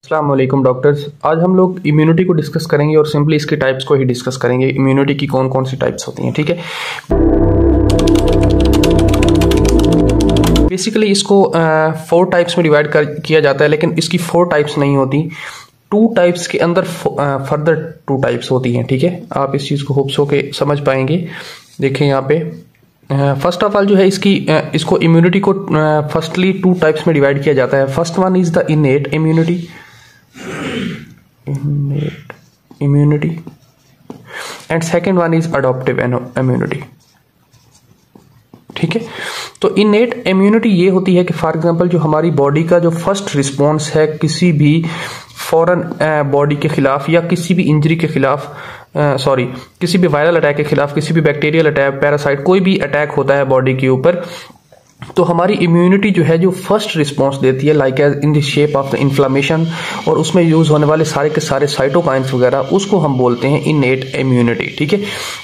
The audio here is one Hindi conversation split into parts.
अस्सलाम वालेकुम डॉक्टर्स। आज हम लोग इम्यूनिटी को डिस्कस करेंगे और सिंपली इसके टाइप्स को ही डिस्कस करेंगे। इम्यूनिटी की कौन कौन सी टाइप्स होती हैं, ठीक है। बेसिकली इसको 4 टाइप्स में डिवाइड किया जाता है, लेकिन इसकी 4 टाइप्स नहीं होती। 2 टाइप्स के अंदर फर्दर 2 टाइप्स होती हैं, ठीक है। आप इस चीज़ को होप्स हो के समझ पाएंगे। देखें यहाँ पे फर्स्ट ऑफ ऑल जो है इसको इम्यूनिटी को फर्स्टली 2 टाइप्स में डिवाइड किया जाता है। First one is the innate immunity, and second one is adoptive immunity, ठीक है। तो इनेट इम्यूनिटी ये होती है कि फॉर एग्जांपल जो हमारी बॉडी का जो फर्स्ट रिस्पॉन्स है किसी भी फॉरेन बॉडी के खिलाफ या किसी भी इंजरी के खिलाफ, किसी भी वायरल अटैक के खिलाफ, किसी भी बैक्टीरियल अटैक, पैरासाइट, कोई भी अटैक होता है बॉडी के ऊपर, तो हमारी इम्यूनिटी जो है जो फर्स्ट रिस्पांस देती है like as in the shape of the inflammation, और उसमें यूज होने वाले सारे के सारे साइटोकाइंस वगैरह, उसको हम बोलते हैं इनेट इम्यूनिटी, ठीक है।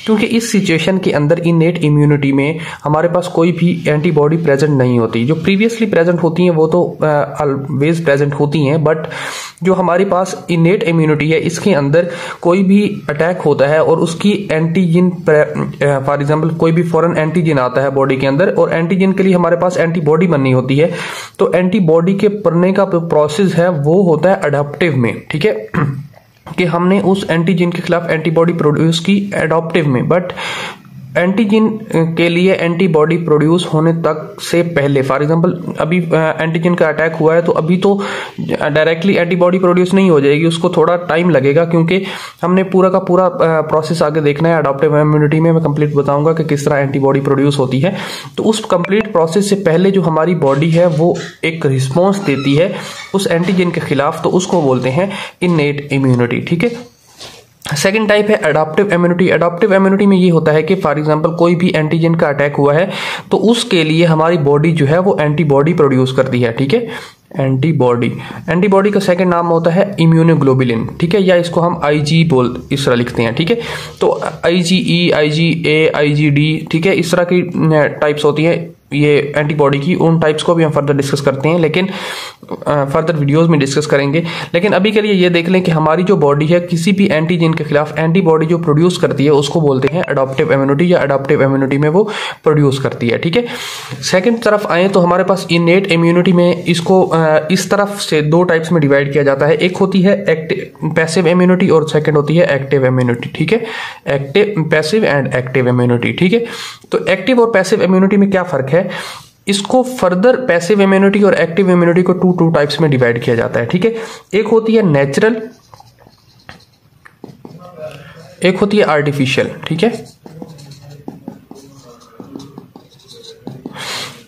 क्योंकि इस सिचुएशन के अंदर इनेट इम्यूनिटी में हमारे पास कोई भी एंटीबॉडी प्रेजेंट नहीं होती। जो प्रीवियसली प्रेजेंट होती हैं वो तो ऑलवेज प्रेजेंट होती हैं, बट जो हमारे पास इनेट इम्यूनिटी है इसके अंदर कोई भी अटैक होता है और उसकी एंटीजन, फॉर एग्जांपल कोई भी फॉरेन एंटीजन आता है बॉडी के अंदर और एंटीजन के लिए हमारे पास एंटीबॉडी बननी होती है, तो एंटीबॉडी के बनने का प्रोसेस है वो होता है अडॉप्टिव में, ठीक है। कि हमने उस एंटीजन के खिलाफ एंटीबॉडी प्रोड्यूस की अडॉप्टिव में, बट एंटीजन के लिए एंटीबॉडी प्रोड्यूस होने तक से पहले, फॉर एग्जांपल अभी एंटीजन का अटैक हुआ है तो अभी तो डायरेक्टली एंटीबॉडी प्रोड्यूस नहीं हो जाएगी, उसको थोड़ा टाइम लगेगा, क्योंकि हमने पूरा का पूरा प्रोसेस आगे देखना है। अडॉप्टिव इम्यूनिटी में मैं कंप्लीट बताऊंगा कि किस तरह एंटीबॉडी प्रोड्यूस होती है। तो उस कंप्लीट प्रोसेस से पहले जो हमारी बॉडी है वो एक रिस्पॉन्स देती है उस एंटीजन के खिलाफ, तो उसको बोलते हैं इनेट इम्यूनिटी, ठीक है। सेकेंड टाइप है अडॉप्टिव इम्यूनिटी। अडॉप्टिव इम्यूनिटी में ये होता है कि फॉर एग्जांपल कोई भी एंटीजन का अटैक हुआ है तो उसके लिए हमारी बॉडी जो है वो एंटीबॉडी प्रोड्यूस करती है, ठीक है। एंटीबॉडी का सेकंड नाम होता है इम्यूनोग्लोबुलिन, ठीक है, या इसको हम आईजी इस तरह लिखते हैं, ठीक है। तो IgE, IgA, IgD, ठीक है, इस तरह की टाइप्स होती है ये एंटीबॉडी की। उन टाइप्स को भी हम फर्दर डिस्कस करते हैं, लेकिन फर्दर वीडियोस में डिस्कस करेंगे। लेकिन अभी के लिए ये देख लें कि हमारी जो बॉडी है किसी भी एंटीजन के खिलाफ एंटीबॉडी जो प्रोड्यूस करती है उसको बोलते हैं अडॉप्टिव इम्यूनिटी, या अडॉप्टिव इम्यूनिटी में वो प्रोड्यूस करती है, ठीक है। सेकंड तरफ आए तो हमारे पास इनेट इम्यूनिटी में इसको इस तरफ से 2 टाइप्स में डिवाइड किया जाता है। एक होती है पैसिव इम्यूनिटी और सेकंड होती है एक्टिव इम्यूनिटी, ठीक है। Active, passive and active immunity, ठीक है। तो एक्टिव और पैसिव इम्यूनिटी में क्या फर्क है, इसको फर्दर पैसिव इम्यूनिटी और एक्टिव इम्यूनिटी को 2 टाइप्स में डिवाइड किया जाता है, ठीक है। एक होती है नेचुरल, एक होती है आर्टिफिशियल, ठीक है।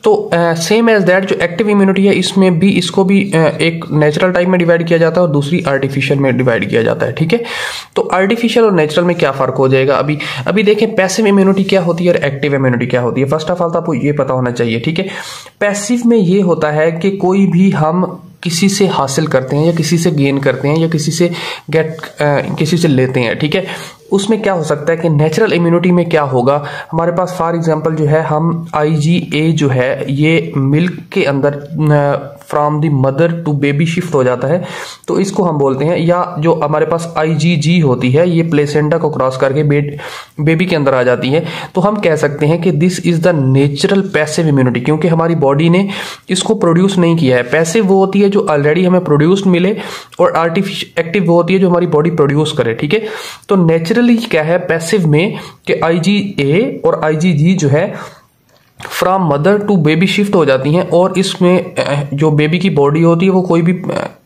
तो सेम एज दैट जो एक्टिव इम्यूनिटी है इसमें भी इसको भी एक नेचुरल टाइप में डिवाइड किया जाता है और दूसरी आर्टिफिशियल में डिवाइड किया जाता है, ठीक है। तो आर्टिफिशियल और नेचुरल में क्या फर्क हो जाएगा, अभी देखें पैसिव इम्यूनिटी क्या होती है और एक्टिव इम्यूनिटी क्या होती है। फर्स्ट ऑफ ऑल तो आपको ये पता होना चाहिए, ठीक है। पैसिव में ये होता है कि कोई भी हम किसी से हासिल करते हैं या किसी से गेन करते हैं या किसी से लेते हैं, ठीक है। उसमें क्या हो सकता है कि नेचुरल इम्यूनिटी में क्या होगा, हमारे पास फॉर एग्जांपल जो है हम IgA जो है ये मिल्क के अंदर from the mother to baby shift हो जाता है, तो इसको हम बोलते हैं। या जो हमारे पास IgG होती है ये प्लेसेंटा को क्रॉस करके बेबी के अंदर आ जाती है, तो हम कह सकते हैं कि this is the natural passive immunity, क्योंकि हमारी बॉडी ने इसको प्रोड्यूस नहीं किया है। पैसिव वो होती है जो ऑलरेडी हमें प्रोड्यूस्ड मिले, और आर्टिफिशियल एक्टिव वो होती है जो हमारी बॉडी प्रोड्यूस करे, ठीक है। तो नेचुरली क्या है पैसिव में कि IgA और IgG जो है from mother to baby shift हो जाती हैं, और इसमें जो बेबी की बॉडी होती है वो कोई भी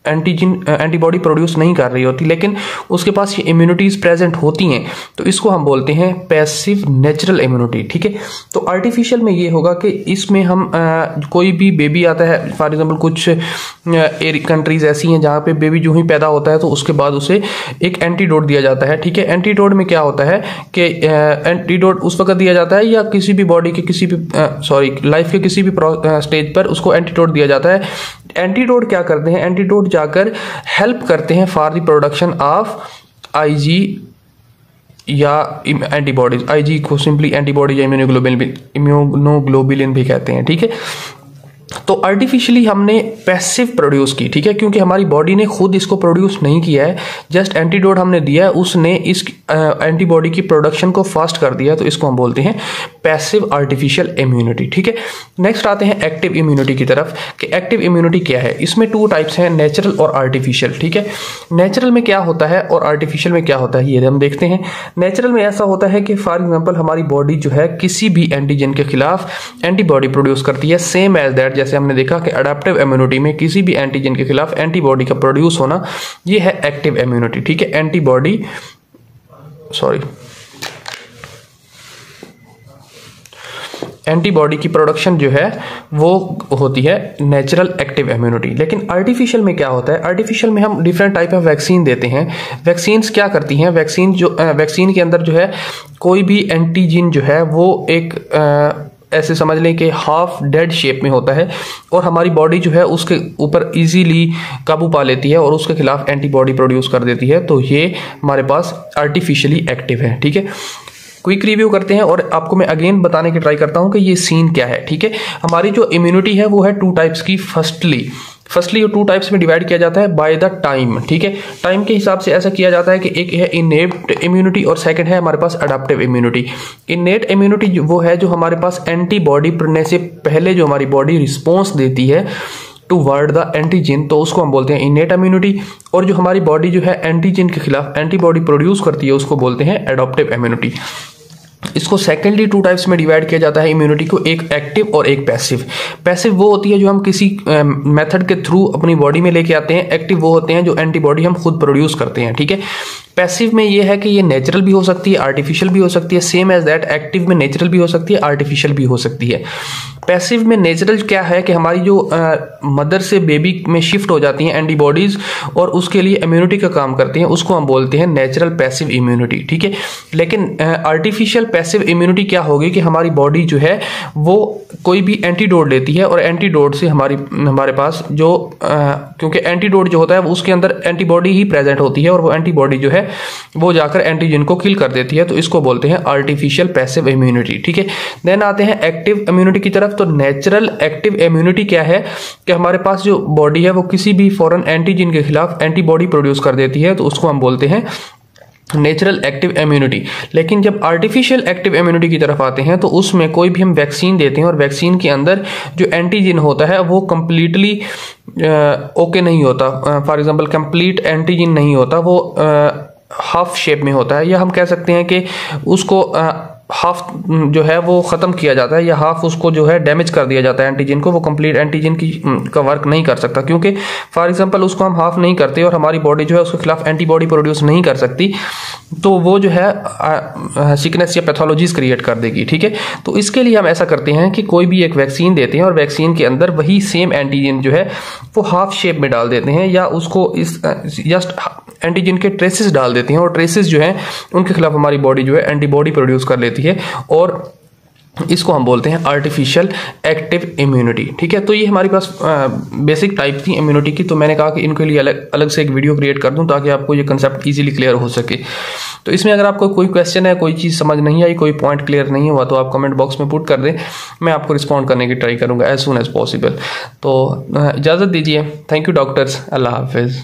एंटीबॉडी प्रोड्यूस नहीं कर रही होती, लेकिन उसके पास ये इम्यूनिटीज प्रेजेंट होती हैं, तो इसको हम बोलते हैं पैसिव नेचुरल इम्यूनिटी, ठीक है। तो आर्टिफिशियल में ये होगा कि इसमें हम कोई भी बेबी आता है, फॉर एग्जांपल कुछ कंट्रीज ऐसी हैं जहाँ पे बेबी जो ही पैदा होता है तो उसके बाद उसे एक एंटीडोट दिया जाता है, ठीक है। एंटीडोट में क्या होता है कि एंटीडोट उस वक्त दिया जाता है या किसी भी बॉडी के किसी भी लाइफ के किसी भी स्टेज पर उसको एंटीडोट दिया जाता है। एंटीडोट क्या करते हैं, एंटीडोट जाकर हेल्प करते हैं for the production of IG या एंटीबॉडीज। IG को सिंपली एंटीबॉडीज या इम्यूनोग्लोबुलिन भी कहते हैं, ठीक है। तो आर्टिफिशियली हमने पैसिव प्रोड्यूस की, ठीक है, क्योंकि हमारी बॉडी ने खुद इसको प्रोड्यूस नहीं किया है, जस्ट एंटीडोट हमने दिया है, उसने इस एंटीबॉडी की प्रोडक्शन को फास्ट कर दिया, तो इसको हम बोलते हैं पैसिव आर्टिफिशियल इम्यूनिटी, ठीक है। नेक्स्ट आते हैं एक्टिव इम्यूनिटी की तरफ कि एक्टिव इम्यूनिटी क्या है। इसमें 2 टाइप्स हैं, नेचुरल और आर्टिफिशियल, ठीक है। नेचुरल में क्या होता है और आर्टिफिशियल में क्या होता है ये हम देखते हैं। नेचुरल में ऐसा होता है कि फॉर एग्जांपल हमारी बॉडी जो है किसी भी एंटीजन के खिलाफ एंटीबॉडी प्रोड्यूस करती है, सेम एज दैट जैसे हमने देखा कि अडेप्टिव इम्यूनिटी में किसी भी एंटीजन के खिलाफ एंटीबॉडी का प्रोड्यूस होना, ये है एक्टिव इम्यूनिटी, ठीक है। एंटीबॉडी की प्रोडक्शन जो है वो होती है नेचुरल एक्टिव इम्यूनिटी। लेकिन आर्टिफिशियल में क्या होता है, आर्टिफिशियल में हम डिफरेंट टाइप ऑफ वैक्सीन देते हैं। वैक्सीन्स क्या करती हैं, वैक्सीन के अंदर जो है कोई भी एंटीजन जो है वो एक ऐसे समझ लें कि हाफ डेड शेप में होता है और हमारी बॉडी जो है उसके ऊपर इजीली काबू पा लेती है और उसके खिलाफ एंटीबॉडी प्रोड्यूस कर देती है, तो ये हमारे पास आर्टिफिशियली एक्टिव है, ठीक है। क्विक रिव्यू करते हैं और आपको मैं अगेन बताने की ट्राई करता हूं कि ये सीन क्या है, ठीक है। हमारी जो इम्यूनिटी है वो है 2 टाइप्स की। फर्स्टली 2 टाइप्स में डिवाइड किया जाता है बाय द टाइम, ठीक है। टाइम के हिसाब से ऐसा किया जाता है कि एक है इनेट इम्यूनिटी और सेकंड है हमारे पास अडेप्टिव इम्यूनिटी। इनेट इम्यूनिटी वो है जो हमारे पास एंटीबॉडी बनने से पहले जो हमारी बॉडी रिस्पॉन्स देती है टूवर्ड द एंटीजन, तो उसको हम बोलते हैं इनेट इम्यूनिटी। और जो हमारी बॉडी जो है एंटीजन के खिलाफ एंटीबॉडी प्रोड्यूस करती है उसको बोलते हैं एडॉप्टिव इम्यूनिटी। इसको सेकेंडली 2 टाइप्स में डिवाइड किया जाता है इम्यूनिटी को, एक एक्टिव और एक पैसिव। पैसिव वो होती है जो हम किसी मेथड के थ्रू अपनी बॉडी में लेके आते हैं, एक्टिव वो होते हैं जो एंटीबॉडी हम खुद प्रोड्यूस करते हैं, ठीक है। पैसिव में ये है कि ये नेचुरल भी हो सकती है, आर्टिफिशियल भी हो सकती है, सेम एज दैट एक्टिव में नेचुरल भी हो सकती है, आर्टिफिशियल भी हो सकती है। पैसिव में नेचुरल क्या है कि हमारी जो मदर से बेबी में शिफ्ट हो जाती हैं एंटीबॉडीज और उसके लिए इम्यूनिटी का काम करती हैं, उसको हम बोलते हैं नेचुरल पैसिव इम्यूनिटी, ठीक है। लेकिन आर्टिफिशियल पैसिव इम्यूनिटी क्या होगी कि हमारी बॉडी जो है वो कोई भी एंटीडोट लेती है और एंटीडोट से हमारे पास जो क्योंकि एंटीडोट जो होता है उसके अंदर एंटीबॉडी ही प्रेजेंट होती है और वो एंटीबॉडी जो है वो जाकर एंटीजन को किल कर देती है, तो इसको बोलते हैं आर्टिफिशियल पैसिव इम्यूनिटी, ठीक है। देन आते हैं एक्टिव इम्यूनिटी की तरफ। तो नेचुरल एक्टिव इम्यूनिटी क्या है कि हमारे पास जो बॉडी है वो किसी भी फॉरेन एंटीजन के खिलाफ एंटीबॉडी प्रोड्यूस कर देती है, तो उसको हम बोलते हैं नेचुरल एक्टिव इम्यूनिटी। लेकिन जब आर्टिफिशियल एक्टिव इम्यूनिटी की तरफ आते हैं तो उसमें कोई भी हम वैक्सीन देते हैं और वैक्सीन के अंदर जो एंटीजन होता है वो कंप्लीटली ओके नहीं होता, फॉर एग्जांपल कंप्लीट एंटीजन नहीं होता, वो हाफ शेप में होता है, या हम कह सकते हैं कि उसको हाफ जो है वो ख़त्म किया जाता है या हाफ उसको जो है डैमेज कर दिया जाता है एंटीजन को, वो कंप्लीट एंटीजन का वर्क नहीं कर सकता, क्योंकि फॉर एग्जांपल उसको हम हाफ नहीं करते और हमारी बॉडी जो है उसके खिलाफ एंटीबॉडी प्रोड्यूस नहीं कर सकती, तो वो जो है सिकनेस या पैथोलॉजीज क्रिएट कर देगी, ठीक है। तो इसके लिए हम ऐसा करते हैं कि कोई भी एक वैक्सीन देते हैं और वैक्सीन के अंदर वही सेम एंटीजन जो है वो हाफ शेप में डाल देते हैं या उसको इस जस्ट एंटीजन के ट्रेसेस डाल देते हैं और ट्रेसेस जो है उनके खिलाफ हमारी बॉडी जो है एंटीबॉडी प्रोड्यूस कर लेती है और इसको हम बोलते हैं आर्टिफिशियल एक्टिव इम्यूनिटी, ठीक है। तो ये हमारे पास बेसिक टाइप थी इम्यूनिटी की, तो मैंने कहा कि इनके लिए अलग से एक वीडियो क्रिएट कर दूं ताकि आपको ये कंसेप्ट इजीली क्लियर हो सके। तो इसमें अगर आपको कोई क्वेश्चन है, कोई चीज़ समझ नहीं आई, कोई पॉइंट क्लियर नहीं हुआ, तो आप कमेंट बॉक्स में पुट कर दें, मैं आपको रिस्पॉन्ड करने की ट्राई करूँगा एज सून एज पॉसिबल। तो इजाज़त दीजिए, थैंक यू डॉक्टर्स, अल्लाह हाफिज़।